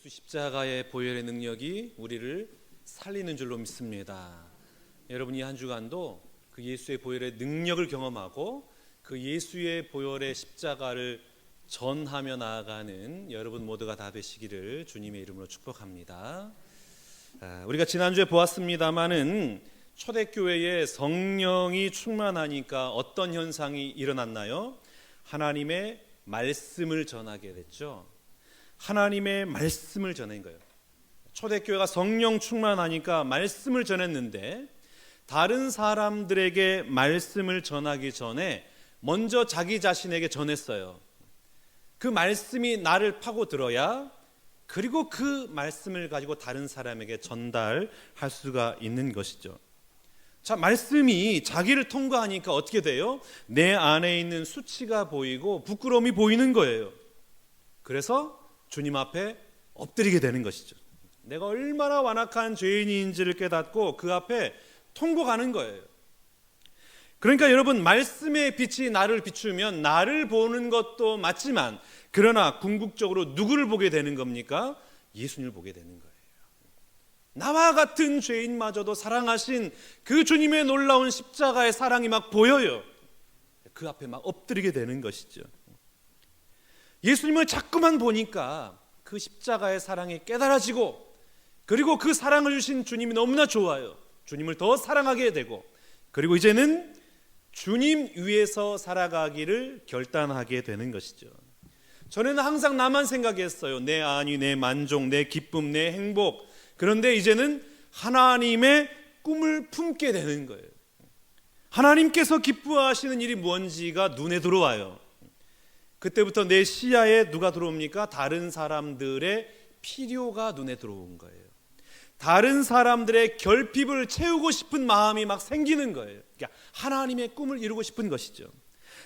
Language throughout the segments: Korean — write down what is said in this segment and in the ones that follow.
예수 십자가의 보혈의 능력이 우리를 살리는 줄로 믿습니다. 여러분이 한 주간도 그 예수의 보혈의 능력을 경험하고 그 예수의 보혈의 십자가를 전하며 나아가는 여러분 모두가 다 되시기를 주님의 이름으로 축복합니다. 우리가 지난주에 보았습니다마는 초대교회에 성령이 충만하니까 어떤 현상이 일어났나요? 하나님의 말씀을 전하게 됐죠. 하나님의 말씀을 전한 거예요. 초대교회가 성령 충만하니까 말씀을 전했는데 다른 사람들에게 말씀을 전하기 전에 먼저 자기 자신에게 전했어요. 그 말씀이 나를 파고들어야 그리고 그 말씀을 가지고 다른 사람에게 전달할 수가 있는 것이죠. 자, 말씀이 자기를 통과하니까 어떻게 돼요? 내 안에 있는 수치가 보이고 부끄러움이 보이는 거예요. 그래서 주님 앞에 엎드리게 되는 것이죠. 내가 얼마나 완악한 죄인인지를 깨닫고 그 앞에 통곡하는 거예요. 그러니까 여러분, 말씀의 빛이 나를 비추면 나를 보는 것도 맞지만 그러나 궁극적으로 누구를 보게 되는 겁니까? 예수님을 보게 되는 거예요. 나와 같은 죄인마저도 사랑하신 그 주님의 놀라운 십자가의 사랑이 막 보여요. 그 앞에 막 엎드리게 되는 것이죠. 예수님을 자꾸만 보니까 그 십자가의 사랑이 깨달아지고 그리고 그 사랑을 주신 주님이 너무나 좋아요. 주님을 더 사랑하게 되고 그리고 이제는 주님 위에서 살아가기를 결단하게 되는 것이죠. 전에는 항상 나만 생각했어요. 내 안위, 내 만족, 내 기쁨, 내 행복. 그런데 이제는 하나님의 꿈을 품게 되는 거예요. 하나님께서 기뻐하시는 일이 뭔지가 눈에 들어와요. 그때부터 내 시야에 누가 들어옵니까? 다른 사람들의 필요가 눈에 들어온 거예요. 다른 사람들의 결핍을 채우고 싶은 마음이 막 생기는 거예요. 그러니까 하나님의 꿈을 이루고 싶은 것이죠.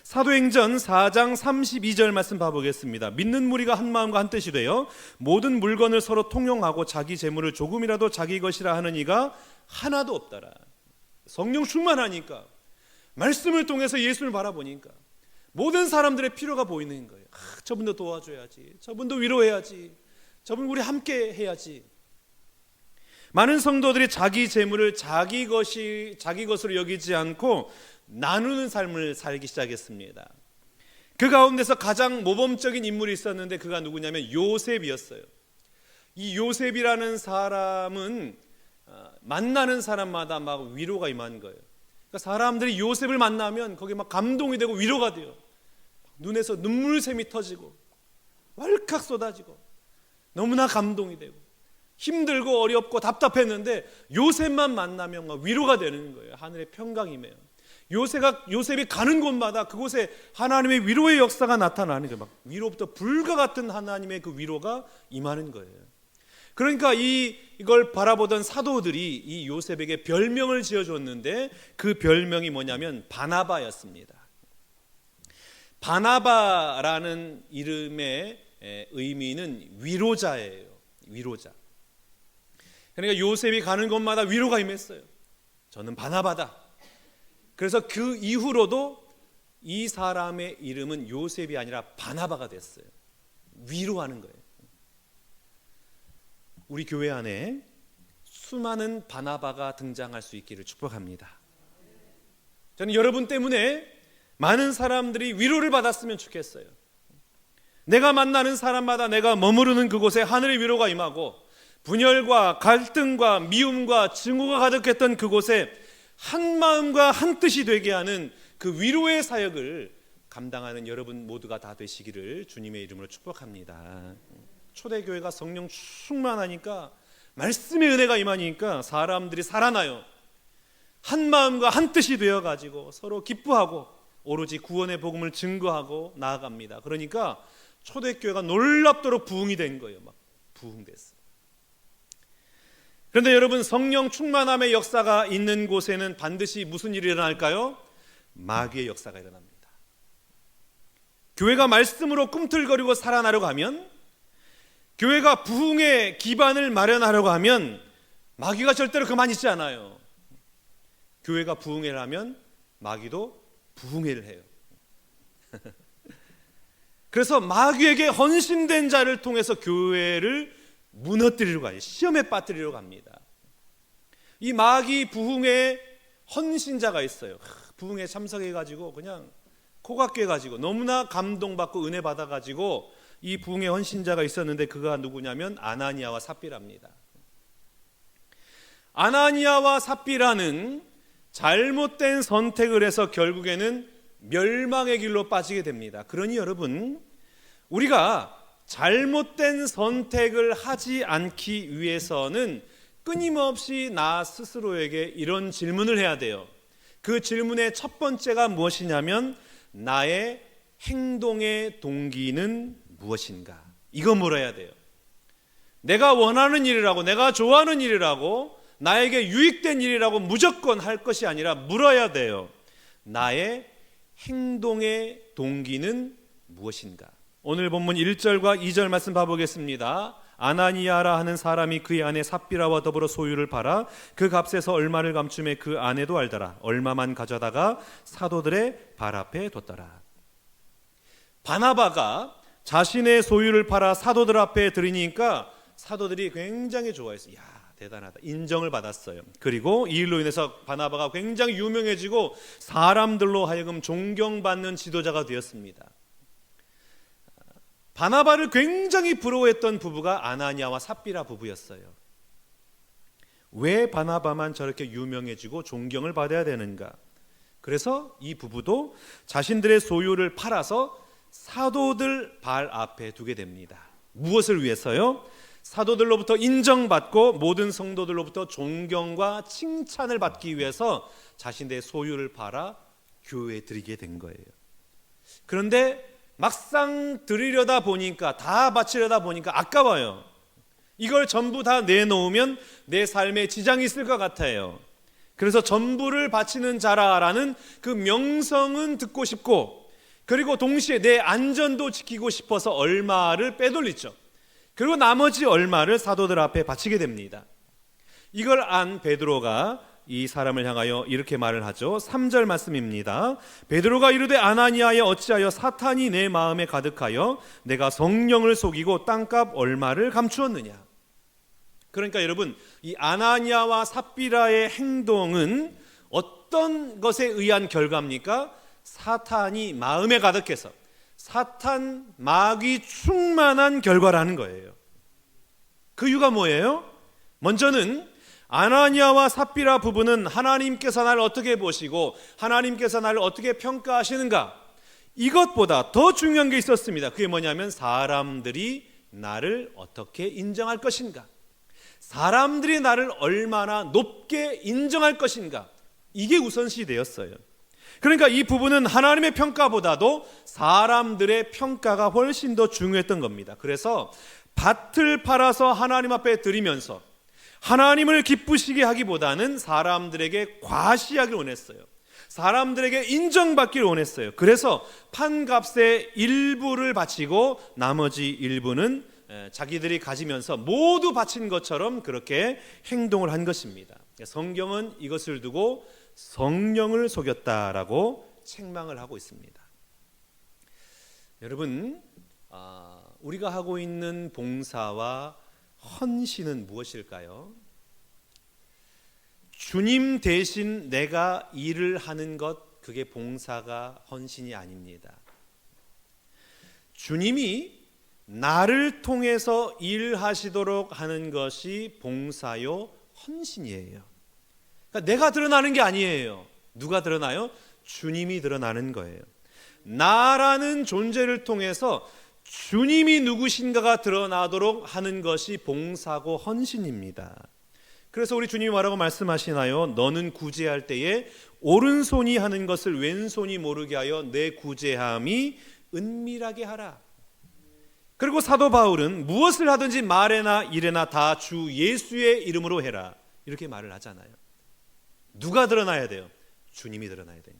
사도행전 4장 32절 말씀 봐보겠습니다. 믿는 무리가 한 마음과 한 뜻이 되어 모든 물건을 서로 통용하고 자기 재물을 조금이라도 자기 것이라 하는 이가 하나도 없더라. 성령 충만하니까 말씀을 통해서 예수를 바라보니까 모든 사람들의 필요가 보이는 거예요. 저분도 도와줘야지, 저분도 위로해야지, 저분 우리 함께 해야지. 많은 성도들이 자기 재물을 자기 것으로 여기지 않고 나누는 삶을 살기 시작했습니다. 그 가운데서 가장 모범적인 인물이 있었는데 그가 누구냐면 요셉이었어요. 이 요셉이라는 사람은 만나는 사람마다 막 위로가 임한 거예요. 그러니까 사람들이 요셉을 만나면 거기에 막 감동이 되고 위로가 돼요. 눈에서 눈물샘이 터지고 왈칵 쏟아지고 너무나 감동이 되고 힘들고 어렵고 답답했는데 요셉만 만나면 막 위로가 되는 거예요. 하늘의 평강이 임해요. 요셉이 가는 곳마다 그곳에 하나님의 위로의 역사가 나타나는 거예요. 막 위로부터 불과 같은 하나님의 그 위로가 임하는 거예요. 그러니까 이걸 바라보던 사도들이 이 요셉에게 별명을 지어줬는데 그 별명이 뭐냐면 바나바였습니다. 바나바라는 이름의 의미는 위로자예요. 위로자. 그러니까 요셉이 가는 곳마다 위로가 임했어요. 저는 바나바다. 그래서 그 이후로도 이 사람의 이름은 요셉이 아니라 바나바가 됐어요. 위로하는 거예요. 우리 교회 안에 수많은 바나바가 등장할 수 있기를 축복합니다. 저는 여러분 때문에 많은 사람들이 위로를 받았으면 좋겠어요. 내가 만나는 사람마다 내가 머무르는 그곳에 하늘의 위로가 임하고 분열과 갈등과 미움과 증오가 가득했던 그곳에 한 마음과 한 뜻이 되게 하는 그 위로의 사역을 감당하는 여러분 모두가 다 되시기를 주님의 이름으로 축복합니다. 초대교회가 성령 충만하니까 말씀의 은혜가 임하니까 사람들이 살아나요. 한 마음과 한 뜻이 되어가지고 서로 기뻐하고 오로지 구원의 복음을 증거하고 나아갑니다. 그러니까 초대교회가 놀랍도록 부흥이 된 거예요. 막 부흥됐어요. 그런데 여러분, 성령 충만함의 역사가 있는 곳에는 반드시 무슨 일이 일어날까요? 마귀의 역사가 일어납니다. 교회가 말씀으로 꿈틀거리고 살아나려고 하면, 교회가 부흥의 기반을 마련하려고 하면 마귀가 절대로 가만히 있지 않아요. 교회가 부흥회를 하면 마귀도 부흥회를 해요. 그래서 마귀에게 헌신된 자를 통해서 교회를 무너뜨리려고 가요. 시험에 빠뜨리려고 합니다. 이 마귀 부흥의 헌신자가 있어요. 부흥에 참석해가지고 그냥 코가 깨가지고 너무나 감동받고 은혜 받아가지고 이 부흥의 헌신자가 있었는데 그가 누구냐면 아나니아와 삽비라입니다. 아나니아와 삽비라는 잘못된 선택을 해서 결국에는 멸망의 길로 빠지게 됩니다. 그러니 여러분, 우리가 잘못된 선택을 하지 않기 위해서는 끊임없이 나 스스로에게 이런 질문을 해야 돼요. 그 질문의 첫 번째가 무엇이냐면 나의 행동의 동기는 무엇인가? 이거 물어야 돼요. 내가 원하는 일이라고, 내가 좋아하는 일이라고, 나에게 유익된 일이라고 무조건 할 것이 아니라 물어야 돼요. 나의 행동의 동기는 무엇인가? 오늘 본문 1절과 2절 말씀 봐보겠습니다. 아나니아라 하는 사람이 그의 아내 삽비라와 더불어 소유를 팔아 그 값에서 얼마를 감춤해 그 아내도 알더라. 얼마만 가져다가 사도들의 발 앞에 뒀더라. 바나바가 자신의 소유를 팔아 사도들 앞에 드리니까 사도들이 굉장히 좋아했어요. 야, 대단하다. 인정을 받았어요. 그리고 이 일로 인해서 바나바가 굉장히 유명해지고 사람들로 하여금 존경받는 지도자가 되었습니다. 바나바를 굉장히 부러워했던 부부가 아나니아와 삽비라 부부였어요. 왜 바나바만 저렇게 유명해지고 존경을 받아야 되는가? 그래서 이 부부도 자신들의 소유를 팔아서 사도들 발 앞에 두게 됩니다. 무엇을 위해서요? 사도들로부터 인정받고 모든 성도들로부터 존경과 칭찬을 받기 위해서 자신들의 소유를 팔아 교회에 드리게 된 거예요. 그런데 막상 드리려다 보니까, 다 바치려다 보니까 아까워요. 이걸 전부 다 내놓으면 내 삶에 지장이 있을 것 같아요. 그래서 전부를 바치는 자라라는 그 명성은 듣고 싶고, 그리고 동시에 내 안전도 지키고 싶어서 얼마를 빼돌리죠. 그리고 나머지 얼마를 사도들 앞에 바치게 됩니다. 이걸 안 베드로가 이 사람을 향하여 이렇게 말을 하죠. 3절 말씀입니다. 베드로가 이르되 아나니아여 어찌하여 사탄이 내 마음에 가득하여 내가 성령을 속이고 땅값 얼마를 감추었느냐. 그러니까 여러분, 이 아나니아와 삽비라의 행동은 어떤 것에 의한 결과입니까? 사탄이 마음에 가득해서 사탄 마귀 충만한 결과라는 거예요. 그 이유가 뭐예요? 먼저는 아나니아와 삽비라 부부는 하나님께서 나를 어떻게 보시고 하나님께서 나를 어떻게 평가하시는가, 이것보다 더 중요한 게 있었습니다. 그게 뭐냐면 사람들이 나를 어떻게 인정할 것인가, 사람들이 나를 얼마나 높게 인정할 것인가, 이게 우선시 되었어요. 그러니까 이 부부는 하나님의 평가보다도 사람들의 평가가 훨씬 더 중요했던 겁니다. 그래서 밭을 팔아서 하나님 앞에 드리면서 하나님을 기쁘시게 하기보다는 사람들에게 과시하기를 원했어요. 사람들에게 인정받기를 원했어요. 그래서 판값의 일부를 바치고 나머지 일부는 자기들이 가지면서 모두 바친 것처럼 그렇게 행동을 한 것입니다. 성경은 이것을 두고 성령을 속였다라고 책망을 하고 있습니다. 여러분, 우리가 하고 있는 봉사와 헌신은 무엇일까요? 주님 대신 내가 일을 하는 것, 그게 봉사가 헌신이 아닙니다. 주님이 나를 통해서 일하시도록 하는 것이 봉사요 헌신이에요. 그러니까 내가 드러나는 게 아니에요. 누가 드러나요? 주님이 드러나는 거예요. 나라는 존재를 통해서 주님이 누구신가가 드러나도록 하는 것이 봉사고 헌신입니다. 그래서 우리 주님이 뭐라고 말씀하시나요? 너는 구제할 때에 오른손이 하는 것을 왼손이 모르게 하여 내 구제함이 은밀하게 하라. 그리고 사도 바울은 무엇을 하든지 말에나 일에나 다 주 예수의 이름으로 해라, 이렇게 말을 하잖아요. 누가 드러나야 돼요? 주님이 드러나야 돼요.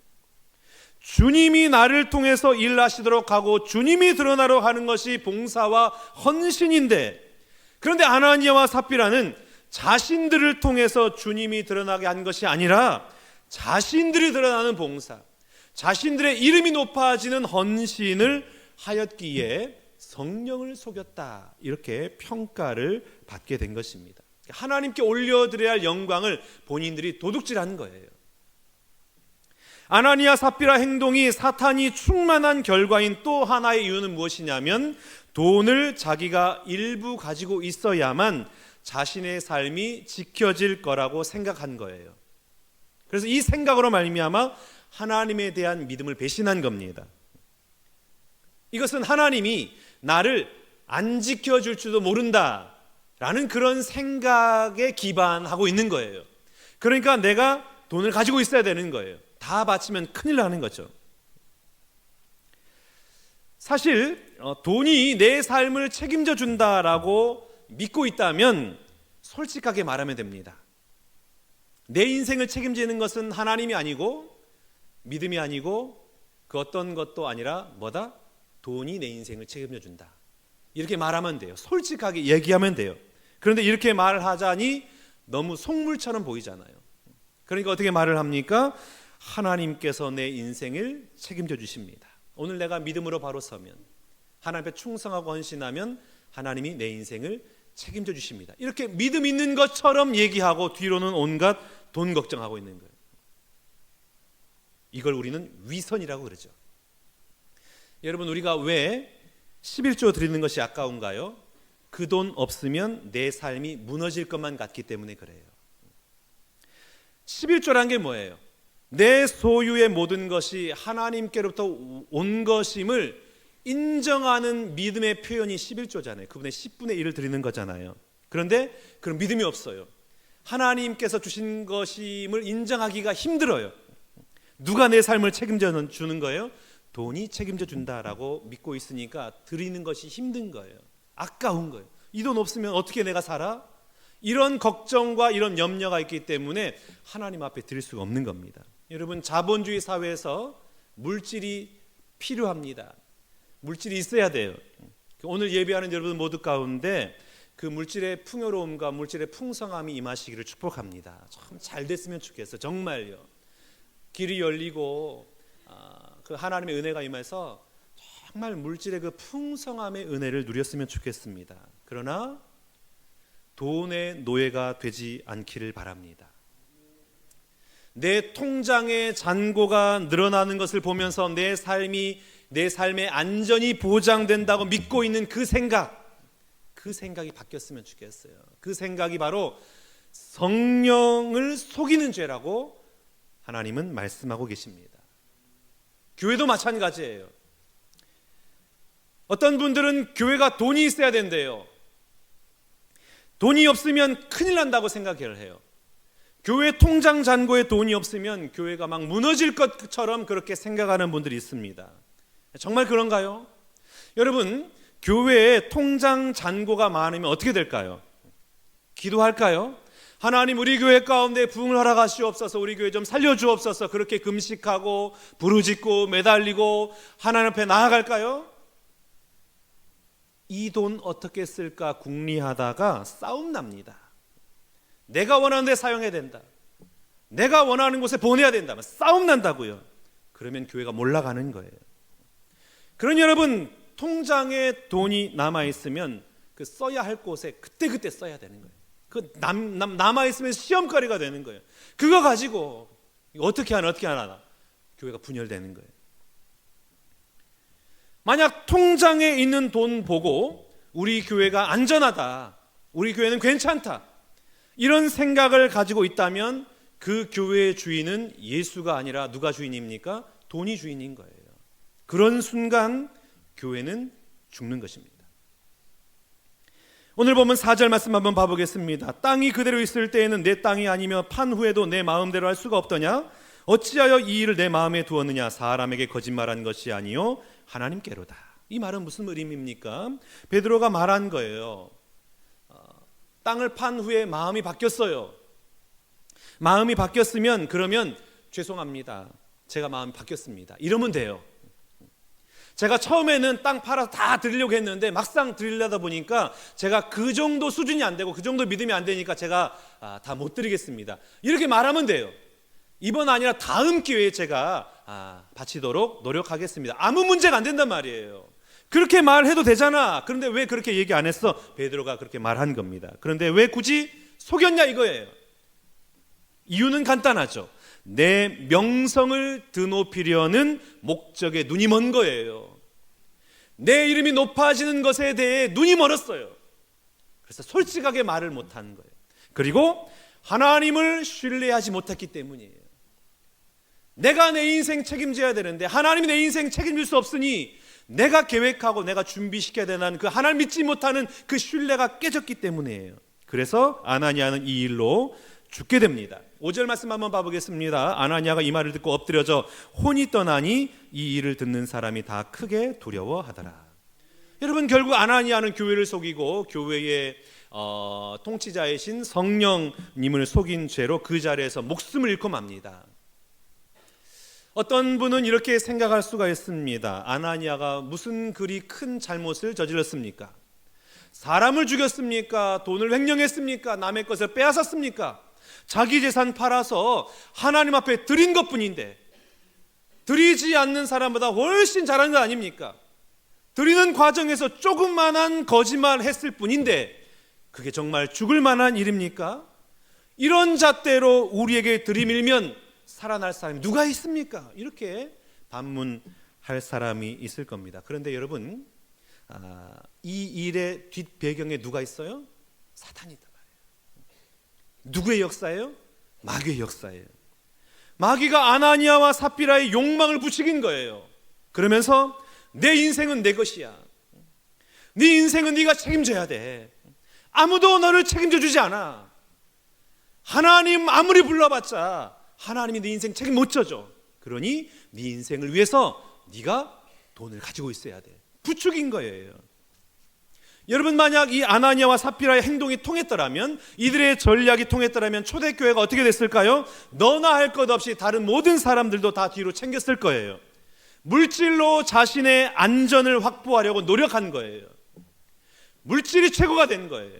주님이 나를 통해서 일하시도록 하고 주님이 드러나도록 하는 것이 봉사와 헌신인데, 그런데 아나니아와 삽비라는 자신들을 통해서 주님이 드러나게 한 것이 아니라 자신들이 드러나는 봉사, 자신들의 이름이 높아지는 헌신을 하였기에 성령을 속였다, 이렇게 평가를 받게 된 것입니다. 하나님께 올려드려야 할 영광을 본인들이 도둑질한 거예요. 아나니아 삽비라 행동이 사탄이 충만한 결과인 또 하나의 이유는 무엇이냐면, 돈을 자기가 일부 가지고 있어야만 자신의 삶이 지켜질 거라고 생각한 거예요. 그래서 이 생각으로 말미암아 하나님에 대한 믿음을 배신한 겁니다. 이것은 하나님이 나를 안 지켜줄지도 모른다라는 그런 생각에 기반하고 있는 거예요. 그러니까 내가 돈을 가지고 있어야 되는 거예요. 다 바치면 큰일 나는 거죠. 사실 돈이 내 삶을 책임져 준다라고 믿고 있다면 솔직하게 말하면 됩니다. 내 인생을 책임지는 것은 하나님이 아니고 믿음이 아니고 그 어떤 것도 아니라 뭐다? 돈이 내 인생을 책임져 준다. 이렇게 말하면 돼요. 솔직하게 얘기하면 돼요. 그런데 이렇게 말을 하자니 너무 속물처럼 보이잖아요. 그러니까 어떻게 말을 합니까? 하나님께서 내 인생을 책임져 주십니다. 오늘 내가 믿음으로 바로 서면, 하나님 앞에 충성하고 헌신하면 하나님이 내 인생을 책임져 주십니다. 이렇게 믿음 있는 것처럼 얘기하고 뒤로는 온갖 돈 걱정하고 있는 거예요. 이걸 우리는 위선이라고 그러죠. 여러분, 우리가 왜 11조 드리는 것이 아까운가요? 그 돈 없으면 내 삶이 무너질 것만 같기 때문에 그래요. 11조란 게 뭐예요? 내 소유의 모든 것이 하나님께로부터 온 것임을 인정하는 믿음의 표현이 11조잖아요. 그분의 10분의 1을 드리는 거잖아요. 그런데 그런 믿음이 없어요. 하나님께서 주신 것임을 인정하기가 힘들어요. 누가 내 삶을 책임져 주는 거예요? 돈이 책임져 준다라고 믿고 있으니까 드리는 것이 힘든 거예요. 아까운 거예요. 이 돈 없으면 어떻게 내가 살아? 이런 걱정과 이런 염려가 있기 때문에 하나님 앞에 드릴 수가 없는 겁니다. 여러분, 자본주의 사회에서 물질이 필요합니다. 물질이 있어야 돼요. 오늘 예배하는 여러분 모두 가운데 그 물질의 풍요로움과 물질의 풍성함이 임하시기를 축복합니다. 참 잘 됐으면 좋겠어요. 정말요. 길이 열리고 그 하나님의 은혜가 임해서 정말 물질의 그 풍성함의 은혜를 누렸으면 좋겠습니다. 그러나 돈의 노예가 되지 않기를 바랍니다. 내 통장의 잔고가 늘어나는 것을 보면서 내 삶의 안전이 보장된다고 믿고 있는 그 생각이 바뀌었으면 좋겠어요. 그 생각이 바로 성령을 속이는 죄라고 하나님은 말씀하고 계십니다. 교회도 마찬가지예요. 어떤 분들은 교회가 돈이 있어야 된대요. 돈이 없으면 큰일 난다고 생각을 해요. 교회 통장 잔고에 돈이 없으면 교회가 막 무너질 것처럼 그렇게 생각하는 분들이 있습니다. 정말 그런가요? 여러분, 교회에 통장 잔고가 많으면 어떻게 될까요? 기도할까요? 하나님, 우리 교회 가운데 부흥을 허락하시옵소서, 우리 교회 좀 살려주옵소서, 그렇게 금식하고 부르짖고 매달리고 하나님 앞에 나아갈까요? 이 돈 어떻게 쓸까 궁리하다가 싸움 납니다. 내가 원하는 데 사용해야 된다, 내가 원하는 곳에 보내야 된다, 싸움 난다고요. 그러면 교회가 몰락가는 거예요. 그러니 여러분, 통장에 돈이 남아있으면 그 써야 할 곳에 그때그때 써야 되는 거예요. 그 남아있으면 시험거리가 되는 거예요. 그거 가지고 어떻게 하나 교회가 분열되는 거예요. 만약 통장에 있는 돈 보고 우리 교회가 안전하다, 우리 교회는 괜찮다, 이런 생각을 가지고 있다면 그 교회의 주인은 예수가 아니라 누가 주인입니까? 돈이 주인인 거예요. 그런 순간 교회는 죽는 것입니다. 오늘 보면 4절 말씀 한번 봐보겠습니다. 땅이 그대로 있을 때에는 내 땅이 아니며 판 후에도 내 마음대로 할 수가 없더냐? 어찌하여 이 일을 내 마음에 두었느냐? 사람에게 거짓말한 것이 아니요 하나님께로다. 이 말은 무슨 의미입니까? 베드로가 말한 거예요. 땅을 판 후에 마음이 바뀌었어요. 마음이 바뀌었으면 그러면 죄송합니다, 제가 마음이 바뀌었습니다, 이러면 돼요. 제가 처음에는 땅 팔아서 다 드리려고 했는데 막상 드리려다 보니까 제가 그 정도 수준이 안 되고 그 정도 믿음이 안 되니까 제가 다 못 드리겠습니다, 이렇게 말하면 돼요. 이번 아니라 다음 기회에 제가 바치도록 노력하겠습니다. 아무 문제가 안 된단 말이에요. 그렇게 말해도 되잖아. 그런데 왜 그렇게 얘기 안 했어? 베드로가 그렇게 말한 겁니다. 그런데 왜 굳이 속였냐 이거예요. 이유는 간단하죠. 내 명성을 드높이려는 목적에 눈이 먼 거예요. 내 이름이 높아지는 것에 대해 눈이 멀었어요. 그래서 솔직하게 말을 못한 거예요. 그리고 하나님을 신뢰하지 못했기 때문이에요. 내가 내 인생 책임져야 되는데 하나님이 내 인생 책임질 수 없으니 내가 계획하고 내가 준비시켜야 되는 그 하나님 믿지 못하는 그 신뢰가 깨졌기 때문이에요. 그래서 아나니아는 이 일로 죽게 됩니다. 5절 말씀 한번 봐보겠습니다. 아나니아가 이 말을 듣고 엎드려져 혼이 떠나니 이 일을 듣는 사람이 다 크게 두려워하더라. 여러분, 결국 아나니아는 교회를 속이고 교회의 통치자이신 성령님을 속인 죄로 그 자리에서 목숨을 잃고 맙니다. 어떤 분은 이렇게 생각할 수가 있습니다. 아나니아가 무슨 그리 큰 잘못을 저질렀습니까? 사람을 죽였습니까? 돈을 횡령했습니까? 남의 것을 빼앗았습니까? 자기 재산 팔아서 하나님 앞에 드린 것뿐인데 드리지 않는 사람보다 훨씬 잘하는 거 아닙니까? 드리는 과정에서 조그만한 거짓말 했을 뿐인데 그게 정말 죽을 만한 일입니까? 이런 잣대로 우리에게 들이밀면 살아날 사람이 누가 있습니까? 이렇게 반문할 사람이 있을 겁니다. 그런데 여러분, 이 일의 뒷배경에 누가 있어요? 사탄이다 말이에요. 누구의 역사예요? 마귀의 역사예요. 마귀가 아나니아와 삽비라의 욕망을 부추긴 거예요. 그러면서 내 인생은 내 것이야. 네 인생은 네가 책임져야 돼. 아무도 너를 책임져 주지 않아. 하나님 아무리 불러봤자 하나님이 네 인생 책임 못 져줘. 그러니 네 인생을 위해서 네가 돈을 가지고 있어야 돼. 부추긴 거예요. 여러분, 만약 이 아나니아와 삽비라의 행동이 통했더라면, 이들의 전략이 통했더라면 초대교회가 어떻게 됐을까요? 너나 할 것 없이 다른 모든 사람들도 다 뒤로 챙겼을 거예요. 물질로 자신의 안전을 확보하려고 노력한 거예요. 물질이 최고가 된 거예요.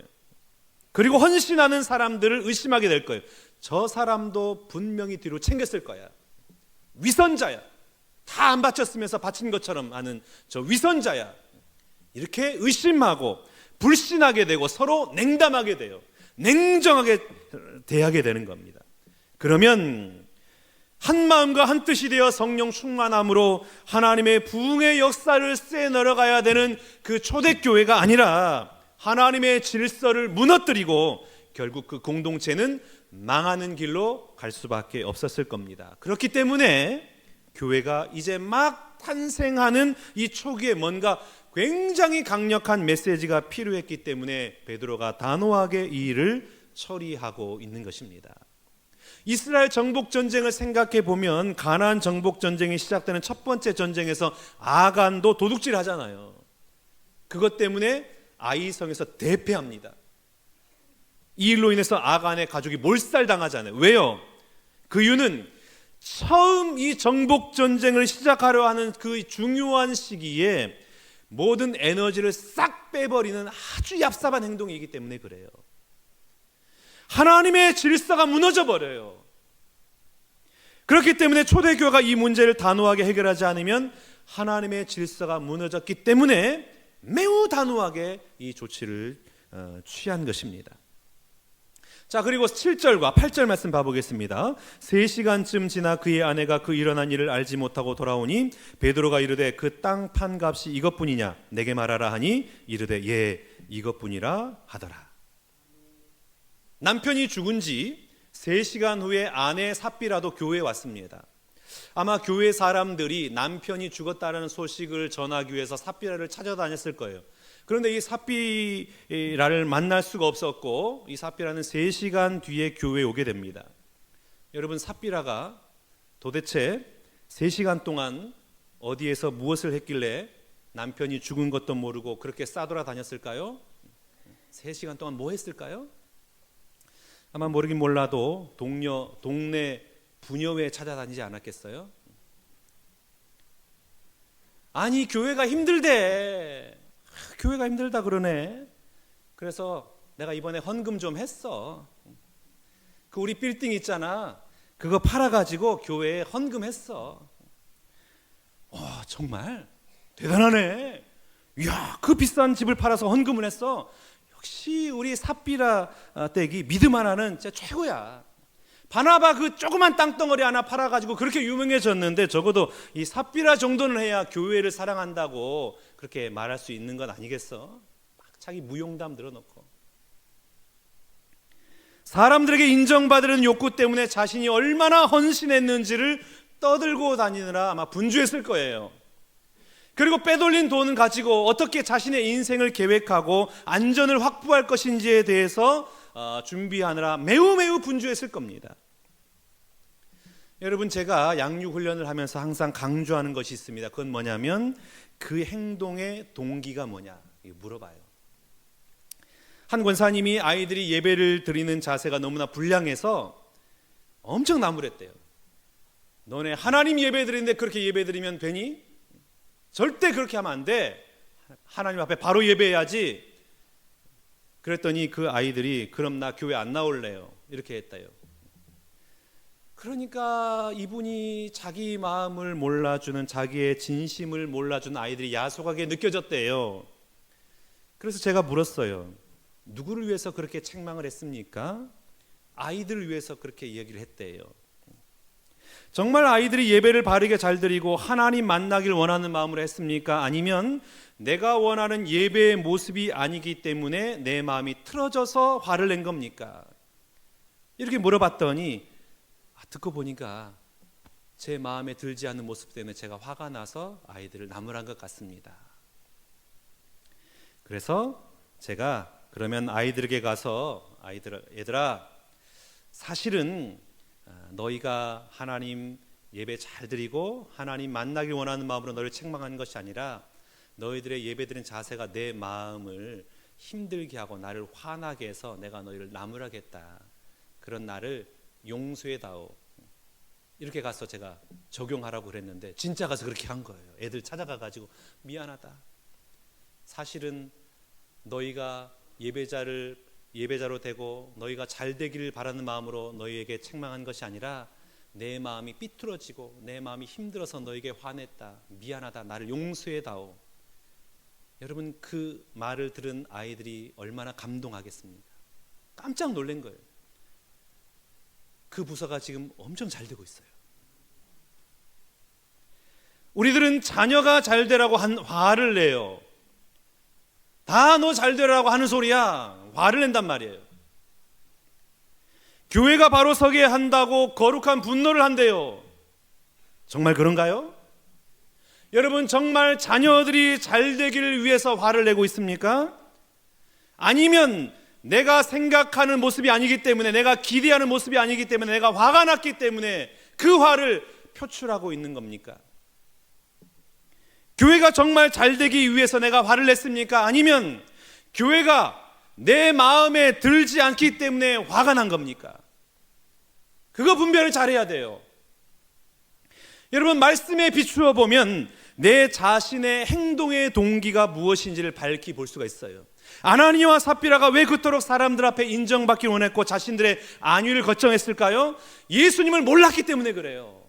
그리고 헌신하는 사람들을 의심하게 될 거예요. 저 사람도 분명히 뒤로 챙겼을 거야. 위선자야. 다 안 바쳤으면서 바친 것처럼 하는 저 위선자야. 이렇게 의심하고 불신하게 되고 서로 냉담하게 돼요. 냉정하게 대하게 되는 겁니다. 그러면 한 마음과 한 뜻이 되어 성령 충만함으로 하나님의 부흥의 역사를 쎄 내려가야 되는 그 초대교회가 아니라 하나님의 질서를 무너뜨리고 결국 그 공동체는 망하는 길로 갈 수밖에 없었을 겁니다. 그렇기 때문에 교회가 이제 막 탄생하는 이 초기에 뭔가 굉장히 강력한 메시지가 필요했기 때문에 베드로가 단호하게 이 일을 처리하고 있는 것입니다. 이스라엘 정복 전쟁을 생각해 보면 가나안 정복 전쟁이 시작되는 첫 번째 전쟁에서 아간도 도둑질 하잖아요. 그것 때문에 아이성에서 대패합니다. 이 일로 인해서 아간의 가족이 몰살당하잖아요. 왜요? 그 이유는 처음 이 정복 전쟁을 시작하려 하는 그 중요한 시기에 모든 에너지를 싹 빼버리는 아주 얍삽한 행동이기 때문에 그래요. 하나님의 질서가 무너져 버려요. 그렇기 때문에 초대교회가 이 문제를 단호하게 해결하지 않으면 하나님의 질서가 무너졌기 때문에 매우 단호하게 이 조치를 취한 것입니다. 자, 그리고 7절과 8절 말씀 봐보겠습니다. 3시간쯤 지나 그의 아내가 그 일어난 일을 알지 못하고 돌아오니 베드로가 이르되 그 땅 판 값이 이것뿐이냐 내게 말하라 하니 이르되 예 이것뿐이라 하더라. 남편이 죽은 지 3시간 후에 아내 삽비라도 교회에 왔습니다. 아마 교회 사람들이 남편이 죽었다는 소식을 전하기 위해서 삽비라를 찾아다녔을 거예요. 그런데 이 삽비라를 만날 수가 없었고 이 삽비라는 3시간 뒤에 교회에 오게 됩니다. 여러분, 삽비라가 도대체 3시간 동안 어디에서 무엇을 했길래 남편이 죽은 것도 모르고 그렇게 싸돌아다녔을까요? 3시간 동안 뭐 했을까요? 아마 모르긴 몰라도 동네 부녀회에 찾아다니지 않았겠어요? 아니, 교회가 힘들대. 교회가 힘들다 그러네. 그래서 내가 이번에 헌금 좀 했어. 그 우리 빌딩 있잖아. 그거 팔아가지고 교회에 헌금했어. 정말 대단하네. 이야, 그 비싼 집을 팔아서 헌금을 했어. 역시 우리 삽비라 댁이 믿음 하나는 진짜 최고야. 바나바 그 조그만 땅덩어리 하나 팔아가지고 그렇게 유명해졌는데 적어도 이 삽비라 정도는 해야 교회를 사랑한다고 그렇게 말할 수 있는 건 아니겠어? 막 자기 무용담 들어놓고 사람들에게 인정받으려는 욕구 때문에 자신이 얼마나 헌신했는지를 떠들고 다니느라 아마 분주했을 거예요. 그리고 빼돌린 돈을 가지고 어떻게 자신의 인생을 계획하고 안전을 확보할 것인지에 대해서 준비하느라 매우 분주했을 겁니다. 여러분, 제가 양육훈련을 하면서 항상 강조하는 것이 있습니다. 그건 뭐냐면 그 행동의 동기가 뭐냐 물어봐요. 한 권사님이 아이들이 예배를 드리는 자세가 너무나 불량해서 엄청 나무랬대요. 너네 하나님 예배 드리는데 그렇게 예배 드리면 되니? 절대 그렇게 하면 안 돼. 하나님 앞에 바로 예배해야지. 그랬더니 그 아이들이 그럼 나 교회 안 나올래요 이렇게 했대요. 그러니까 이분이 자기 마음을 몰라주는, 자기의 진심을 몰라주는 아이들이 야속하게 느껴졌대요. 그래서 제가 물었어요. 누구를 위해서 그렇게 책망을 했습니까? 아이들을 위해서 그렇게 얘기를 했대요. 정말 아이들이 예배를 바르게 잘 드리고 하나님 만나길 원하는 마음으로 했습니까? 아니면 내가 원하는 예배의 모습이 아니기 때문에 내 마음이 틀어져서 화를 낸 겁니까? 이렇게 물어봤더니 듣고 보니까 제 마음에 들지 않는 모습 때문에 제가 화가 나서 아이들을 나무란 것 같습니다. 그래서 제가 그러면 아이들에게 가서 얘들아, 사실은 너희가 하나님 예배 잘 드리고 하나님 만나길 원하는 마음으로 너를 책망하는 것이 아니라 너희들의 예배 드리는 자세가 내 마음을 힘들게 하고 나를 화나게 해서 내가 너희를 나무라겠다. 그런 나를 용서해다오. 이렇게 가서 제가 적용하라고 그랬는데 진짜 가서 그렇게 한 거예요. 애들 찾아가가지고 미안하다. 사실은 너희가 예배자로 되고 너희가 잘 되기를 바라는 마음으로 너희에게 책망한 것이 아니라 내 마음이 삐뚤어지고 내 마음이 힘들어서 너희에게 화냈다. 미안하다. 나를 용서해다오. 여러분, 그 말을 들은 아이들이 얼마나 감동하겠습니까? 깜짝 놀란 거예요. 그 부서가 지금 엄청 잘 되고 있어요. 우리들은 자녀가 잘 되라고 화를 내요. 다 너 잘 되라고 하는 소리야. 화를 낸단 말이에요. 교회가 바로 서게 한다고 거룩한 분노를 한대요. 정말 그런가요? 여러분, 정말 자녀들이 잘 되기를 위해서 화를 내고 있습니까? 아니면 내가 생각하는 모습이 아니기 때문에, 내가 기대하는 모습이 아니기 때문에, 내가 화가 났기 때문에 그 화를 표출하고 있는 겁니까? 교회가 정말 잘 되기 위해서 내가 화를 냈습니까? 아니면 교회가 내 마음에 들지 않기 때문에 화가 난 겁니까? 그거 분별을 잘해야 돼요. 여러분, 말씀에 비추어 보면 내 자신의 행동의 동기가 무엇인지를 밝히 볼 수가 있어요. 아나니아와 삽비라가 왜 그토록 사람들 앞에 인정받기 원했고 자신들의 안위를 걱정했을까요? 예수님을 몰랐기 때문에 그래요.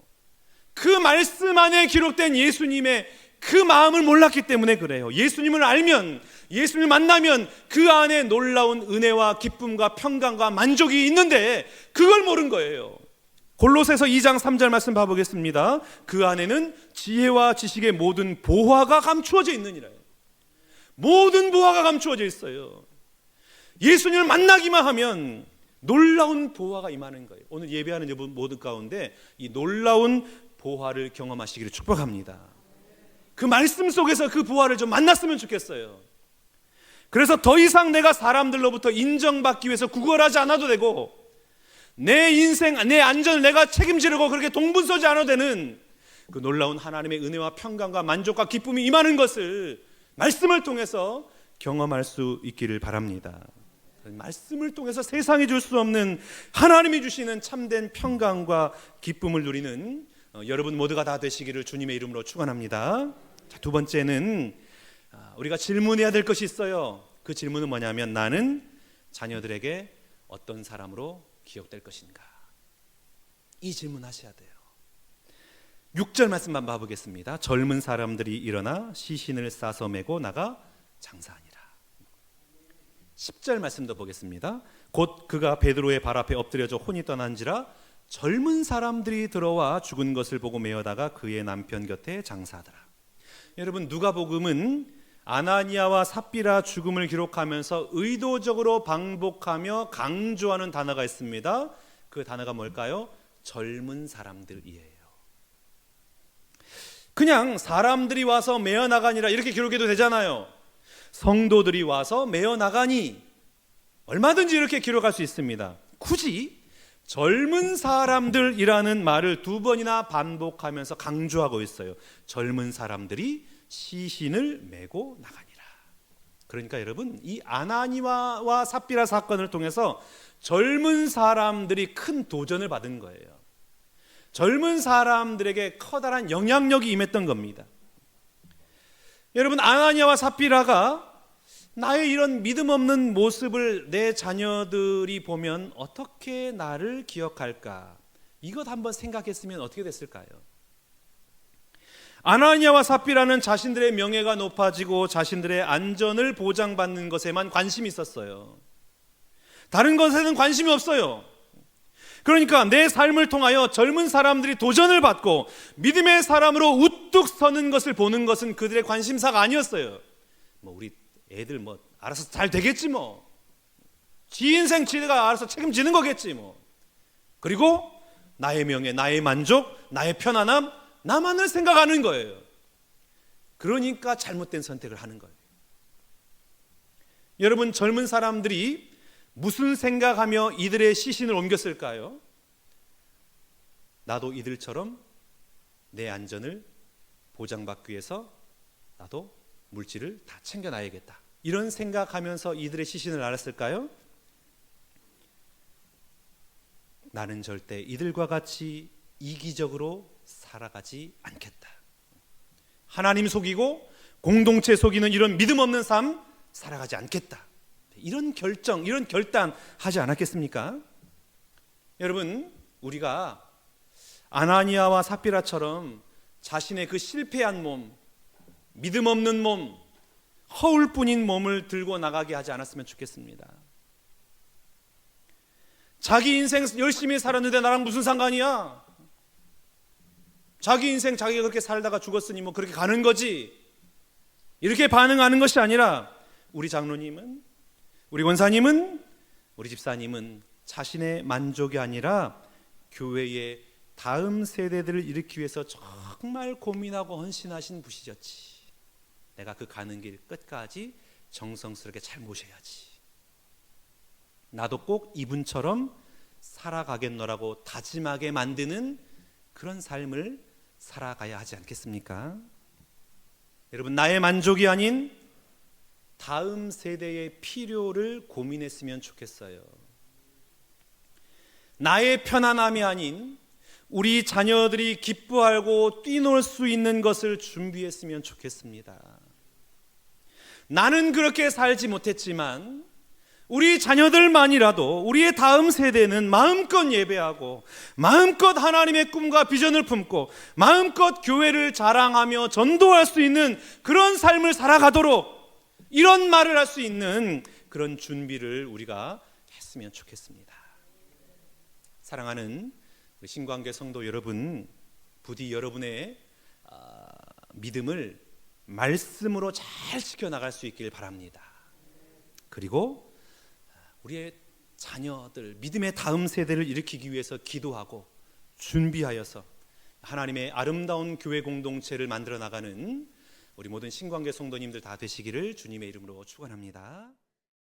그 말씀 안에 기록된 예수님의 그 마음을 몰랐기 때문에 그래요. 예수님을 알면, 예수님을 만나면 그 안에 놀라운 은혜와 기쁨과 평강과 만족이 있는데 그걸 모른 거예요. 골로새서 2장 3절 말씀 봐보겠습니다. 그 안에는 지혜와 지식의 모든 보화가 감추어져 있느니라. 모든 보화가 감추어져 있어요. 예수님을 만나기만 하면 놀라운 보화가 임하는 거예요. 오늘 예배하는 여러분 모두 가운데 이 놀라운 보화를 경험하시기를 축복합니다. 그 말씀 속에서 그 보화를 좀 만났으면 좋겠어요. 그래서 더 이상 내가 사람들로부터 인정받기 위해서 구걸하지 않아도 되고, 내 인생, 내 안전을 내가 책임지려고 그렇게 동분서지 않아도 되는 그 놀라운 하나님의 은혜와 평강과 만족과 기쁨이 임하는 것을 말씀을 통해서 경험할 수 있기를 바랍니다. 말씀을 통해서 세상이 줄 수 없는 하나님이 주시는 참된 평강과 기쁨을 누리는 여러분 모두가 다 되시기를 주님의 이름으로 축원합니다. 자, 두 번째는 우리가 질문해야 될 것이 있어요. 그 질문은 뭐냐면, 나는 자녀들에게 어떤 사람으로 기억될 것인가? 이 질문 하셔야 돼요. 6절 말씀만 봐보겠습니다. 젊은 사람들이 일어나 시신을 싸서 메고 나가 장사하니라. 10절 말씀도 보겠습니다. 곧 그가 베드로의 발 앞에 엎드려져 혼이 떠난지라 젊은 사람들이 들어와 죽은 것을 보고 메어다가 그의 남편 곁에 장사하더라. 여러분, 누가복음은 아나니아와 삽비라 죽음을 기록하면서 의도적으로 반복하며 강조하는 단어가 있습니다. 그 단어가 뭘까요? 젊은 사람들이에요. 그냥 사람들이 와서 메어 나가니라 이렇게 기록해도 되잖아요. 성도들이 와서 메어 나가니 얼마든지 이렇게 기록할 수 있습니다. 굳이 젊은 사람들이라는 말을 2번이나 반복하면서 강조하고 있어요. 젊은 사람들이 시신을 메고 나가니라. 그러니까 여러분, 이 아나니아와 삽비라 사건을 통해서 젊은 사람들이 큰 도전을 받은 거예요. 젊은 사람들에게 커다란 영향력이 임했던 겁니다. 여러분, 아나니아와 삽비라가 나의 이런 믿음 없는 모습을 내 자녀들이 보면 어떻게 나를 기억할까? 이것 한번 생각했으면 어떻게 됐을까요? 아나니아와 삽비라는 자신들의 명예가 높아지고 자신들의 안전을 보장받는 것에만 관심이 있었어요. 다른 것에는 관심이 없어요. 그러니까 내 삶을 통하여 젊은 사람들이 도전을 받고 믿음의 사람으로 우뚝 서는 것을 보는 것은 그들의 관심사가 아니었어요. 우리 애들 알아서 잘 되겠지 지 인생 지가 알아서 책임지는 거겠지 그리고 나의 명예, 나의 만족, 나의 편안함, 나만을 생각하는 거예요. 그러니까 잘못된 선택을 하는 거예요. 여러분, 젊은 사람들이 무슨 생각하며 이들의 시신을 옮겼을까요? 나도 이들처럼 내 안전을 보장받기 위해서 나도 물질을 다 챙겨놔야겠다, 이런 생각하면서 이들의 시신을 알았을까요? 나는 절대 이들과 같이 이기적으로 살아가지 않겠다. 하나님 속이고 공동체 속이는 이런 믿음 없는 삶 살아가지 않겠다. 이런 결정, 이런 결단 하지 않았겠습니까? 여러분, 우리가 아나니아와 삽비라처럼 자신의 그 실패한 몸, 믿음 없는 몸, 허울뿐인 몸을 들고 나가게 하지 않았으면 좋겠습니다. 자기 인생 열심히 살았는데 나랑 무슨 상관이야? 자기 인생 자기가 그렇게 살다가 죽었으니 그렇게 가는 거지, 이렇게 반응하는 것이 아니라 우리 장로님은, 우리 권사님은, 우리 집사님은 자신의 만족이 아니라 교회의 다음 세대들을 일으키기 위해서 정말 고민하고 헌신하신 부시졌지. 내가 그 가는 길 끝까지 정성스럽게 잘 모셔야지. 나도 꼭 이분처럼 살아가겠노라고 다짐하게 만드는 그런 삶을 살아가야 하지 않겠습니까? 여러분, 나의 만족이 아닌 다음 세대의 필요를 고민했으면 좋겠어요. 나의 편안함이 아닌 우리 자녀들이 기뻐하고 뛰놀 수 있는 것을 준비했으면 좋겠습니다. 나는 그렇게 살지 못했지만 우리 자녀들만이라도, 우리의 다음 세대는 마음껏 예배하고 마음껏 하나님의 꿈과 비전을 품고 마음껏 교회를 자랑하며 전도할 수 있는 그런 삶을 살아가도록, 이런 말을 할 수 있는 그런 준비를 우리가 했으면 좋겠습니다. 사랑하는 우리 신관계 성도 여러분, 부디 여러분의 믿음을 말씀으로 잘 지켜나갈 수 있길 바랍니다. 그리고 우리의 자녀들, 믿음의 다음 세대를 일으키기 위해서 기도하고 준비하여서 하나님의 아름다운 교회 공동체를 만들어 나가는 우리 모든 신관계 성도님들 다 되시기를 주님의 이름으로 축원합니다.